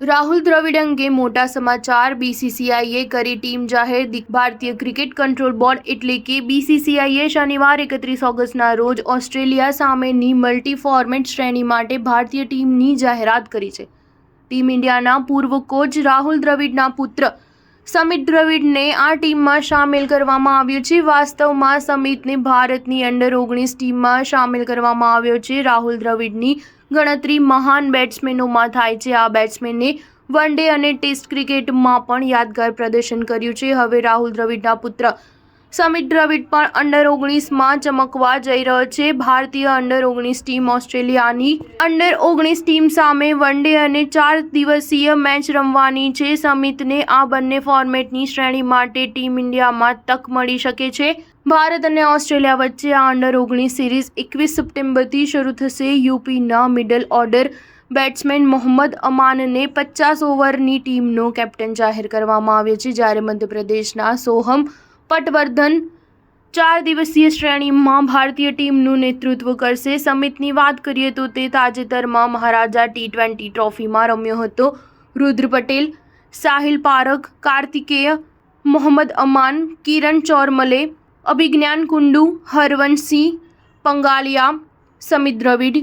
રાહુલ દ્રવિડ અંગે મોટા સમાચાર। બીસીસીઆઈએ કરી ટીમ જાહેર। ભારતીય ક્રિકેટ કંટ્રોલ બોર્ડ એટલે કે બીસીસીઆઈએ શનિવાર 31 ઓગસ્ટના રોજ ઓસ્ટ્રેલિયા સામેની મલ્ટી ફોર્મેટ શ્રેણી માટે ભારતીય ટીમની જાહેરાત કરી છે। ટીમ ઇન્ડિયાના પૂર્વ કોચ રાહુલ દ્રવિડના પુત્ર સમિત દ્રવિડને આ ટીમમાં સામેલ કરવામાં આવ્યો છે। વાસ્તવમાં સમિતને ભારતની અંડર-19 ટીમમાં સામેલ કરવામાં આવ્યો છે। રાહુલ દ્રવિડની ગણતરી મહાન બેટ્સમેનોમાં થાય છે। આ બેટ્સમેને વન ડે અને ટેસ્ટ ક્રિકેટમાં પણ યાદગાર પ્રદર્શન કર્યું છે। હવે રાહુલ દ્રવિડના પુત્ર સમિત દ્રવિડ પણ અંડર-19માં ચમકવા જઈ રહ્યો છે। ભારતીય અંડર-19 ટીમ ઓસ્ટ્રેલિયાની અંડર-19 ટીમ સામે વન ડે અને 4 દિવસીય મેચ રમવાની છે। સમિતને આ બંને ફોર્મેટની શ્રેણી માટે ટીમ ઇન્ડિયામાં તક મળી શકે છે। ભારત અને ઓસ્ટ્રેલિયા વચ્ચે આ અંડર-19 સિરીઝ 21 સપ્ટેમ્બરથી શરૂ થશે। યુપીના મિડલ ઓર્ડર બેટ્સમેન મોહમ્મદ અમાનને 50 ઓવરની ટીમનો કેપ્ટન જાહેર કરવામાં આવ્યો છે, જ્યારે મધ્યપ્રદેશના સોહમ પટવર્ધન 4 દિવસીય શ્રેણીમાં ભારતીય ટીમનું નેતૃત્વ કરશે। સમિતની વાત કરીએ તો તે તાજેતરમાં મહારાજા T20 ટ્રોફીમાં રમ્યો હતો। રુદ્ર પટેલ, સાહિલ પારખ, કાર્તિકેય, મોહમ્મદ અમાન, કિરણ ચોરમલે, અભિજ્ઞાન કુંડુ, હરવંશસિંહ પંગાલિયા, સમિત દ્રવિડ,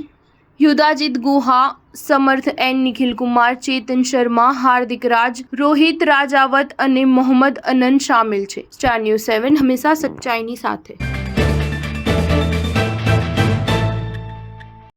યુધાજીત ગુહા, સમર્થ એન, નિખિલ કુમાર, ચેતન શર્મા, હાર્દિક રાજ, રોહિત રાજાવત અને મોહમ્મદ અનન શામેલ છે। સ્ટાર ન્યૂઝ 7 હંમેશા સચ્ચાઈની સાથે।